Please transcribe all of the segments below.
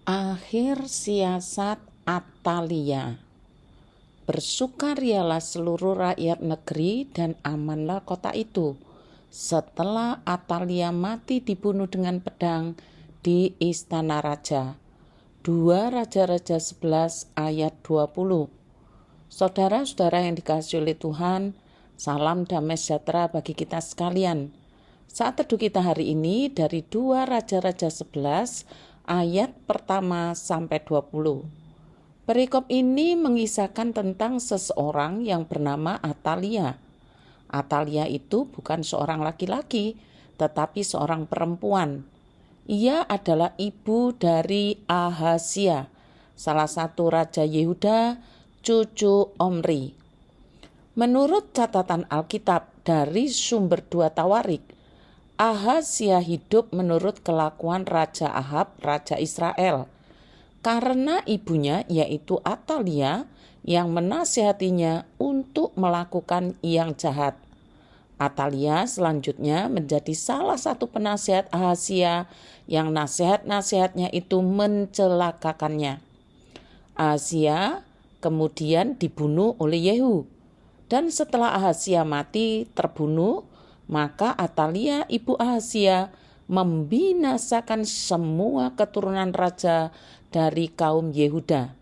Akhir siasat Atalia. Bersukarialah seluruh rakyat negeri dan amanlah kota itu, setelah Atalia mati dibunuh dengan pedang di istana raja. 2 Raja-Raja 11 ayat 20. Saudara-saudara yang dikasihi oleh Tuhan, salam damai sejahtera bagi kita sekalian. Saat teduh kita hari ini dari 2 Raja-Raja 11 ayat pertama sampai 20. Perikop ini mengisahkan tentang seseorang yang bernama Atalia. Atalia itu bukan seorang laki-laki, tetapi seorang perempuan. Ia adalah ibu dari Ahazia, salah satu raja Yehuda, cucu Omri. Menurut catatan Alkitab dari sumber 2 Tawarik, Ahazia hidup menurut kelakuan Raja Ahab, Raja Israel. Karena ibunya yaitu Atalia yang menasihatinya untuk melakukan yang jahat. Atalia selanjutnya menjadi salah satu penasihat Ahazia yang nasihat-nasihatnya itu mencelakakannya. Ahazia kemudian dibunuh oleh Yehu. Dan setelah Ahazia mati terbunuh, maka Atalia ibu Ahazia membinasakan semua keturunan raja dari kaum Yehuda.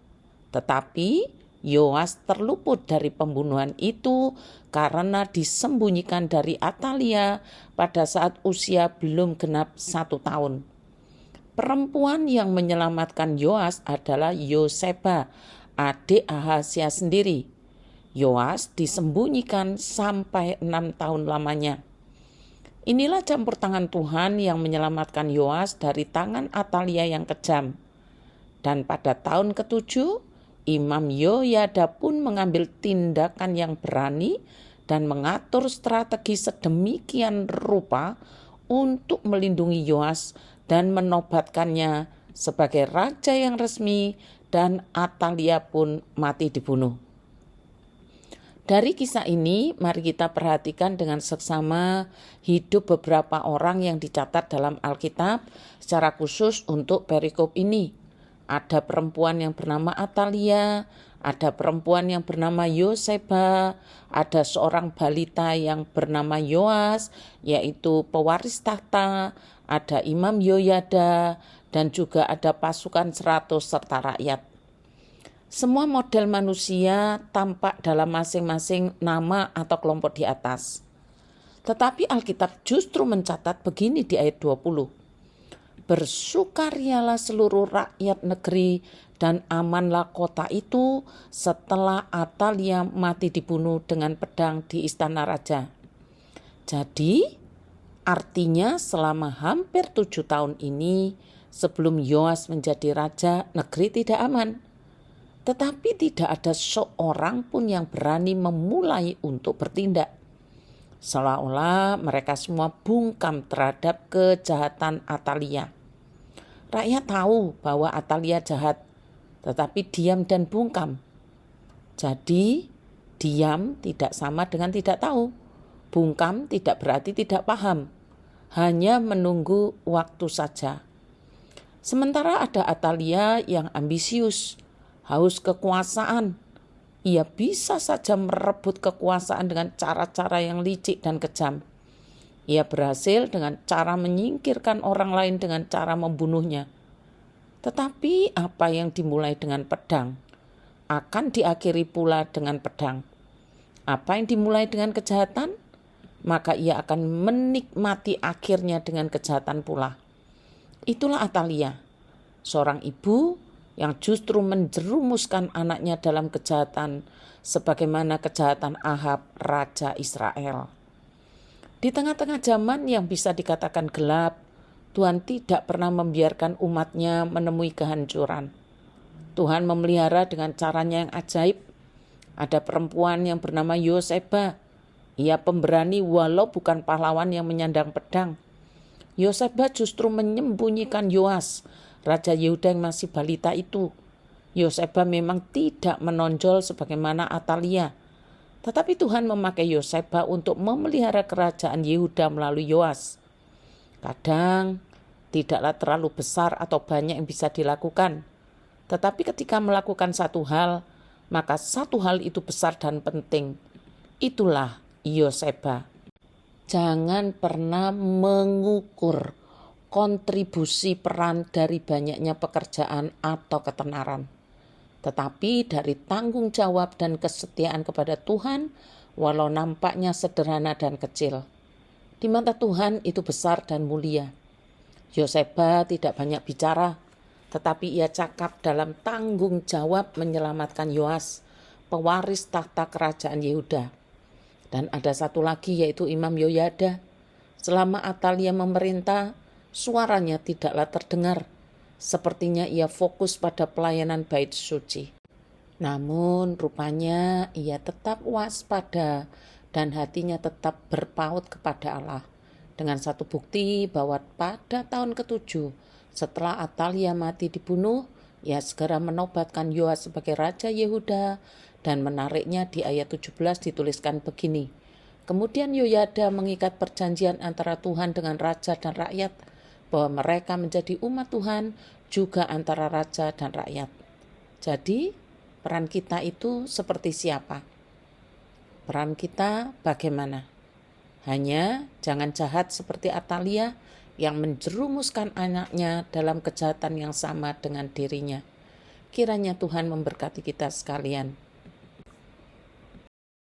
Tetapi Yoas terluput dari pembunuhan itu karena disembunyikan dari Atalia pada saat usia belum genap 1 tahun. Perempuan yang menyelamatkan Yoas adalah Yoseba, adik Ahazia sendiri. Yoas disembunyikan sampai 6 tahun lamanya. Inilah campur tangan Tuhan yang menyelamatkan Yoas dari tangan Atalia yang kejam. Dan pada tahun ke-7, Imam Yoyada pun mengambil tindakan yang berani dan mengatur strategi sedemikian rupa untuk melindungi Yoas dan menobatkannya sebagai raja yang resmi, dan Atalia pun mati dibunuh. Dari kisah ini, mari kita perhatikan dengan seksama hidup beberapa orang yang dicatat dalam Alkitab secara khusus untuk perikop ini. Ada perempuan yang bernama Atalia, ada perempuan yang bernama Yoseba, ada seorang balita yang bernama Yoas, yaitu pewaris tahta, ada Imam Yoyada, dan juga ada pasukan 100 serta rakyat. Semua model manusia tampak dalam masing-masing nama atau kelompok di atas. Tetapi Alkitab justru mencatat begini di ayat 20. Bersukarialah seluruh rakyat negeri dan amanlah kota itu setelah Atalia mati dibunuh dengan pedang di istana raja. Jadi artinya selama hampir 7 tahun ini sebelum Yoas menjadi raja, negeri tidak aman. Tetapi tidak ada seorang pun yang berani memulai untuk bertindak. Seolah-olah mereka semua bungkam terhadap kejahatan Atalia. Rakyat tahu bahwa Atalia jahat, tetapi diam dan bungkam. Jadi diam tidak sama dengan tidak tahu. Bungkam tidak berarti tidak paham, hanya menunggu waktu saja. Sementara ada Atalia yang ambisius, haus kekuasaan. Ia bisa saja merebut kekuasaan dengan cara-cara yang licik dan kejam. Ia berhasil dengan cara menyingkirkan orang lain dengan cara membunuhnya. Tetapi apa yang dimulai dengan pedang akan diakhiri pula dengan pedang. Apa yang dimulai dengan kejahatan, maka ia akan menikmati akhirnya dengan kejahatan pula. Itulah Atalia, seorang ibu yang justru menjerumuskan anaknya dalam kejahatan sebagaimana kejahatan Ahab, raja Israel. Di tengah-tengah zaman yang bisa dikatakan gelap, Tuhan tidak pernah membiarkan umatnya menemui kehancuran. Tuhan memelihara dengan caranya yang ajaib. Ada perempuan yang bernama Yoseba. Ia pemberani walau bukan pahlawan yang menyandang pedang. Yoseba justru menyembunyikan Yoas, raja Yehuda yang masih balita itu. Yoseba memang tidak menonjol sebagaimana Atalia. Tetapi Tuhan memakai Yoseba untuk memelihara kerajaan Yehuda melalui Yoas. Kadang tidaklah terlalu besar atau banyak yang bisa dilakukan. Tetapi ketika melakukan satu hal, maka satu hal itu besar dan penting. Itulah Yoseba. Jangan pernah mengukur kontribusi peran dari banyaknya pekerjaan atau ketenaran, tetapi dari tanggung jawab dan kesetiaan kepada Tuhan, walau nampaknya sederhana dan kecil. Di mata Tuhan itu besar dan mulia. Yoseba tidak banyak bicara, tetapi ia cakap dalam tanggung jawab menyelamatkan Yoas, pewaris tahta kerajaan Yehuda. Dan ada satu lagi, yaitu Imam Yoyada. Selama Atalia memerintah, suaranya tidaklah terdengar. Sepertinya ia fokus pada pelayanan bait suci. Namun rupanya ia tetap waspada dan hatinya tetap berpaut kepada Allah. Dengan satu bukti bahwa pada tahun ke-7 setelah Atalia mati dibunuh, ia segera menobatkan Yoas sebagai Raja Yehuda dan menariknya. Di ayat 17 dituliskan begini. Kemudian Yoyada mengikat perjanjian antara Tuhan dengan raja dan rakyat, bahwa mereka menjadi umat Tuhan juga antara raja dan rakyat. Jadi peran kita itu seperti siapa? Peran kita bagaimana? Hanya jangan jahat seperti Atalia yang menjerumuskan anaknya dalam kejahatan yang sama dengan dirinya. Kiranya Tuhan memberkati kita sekalian.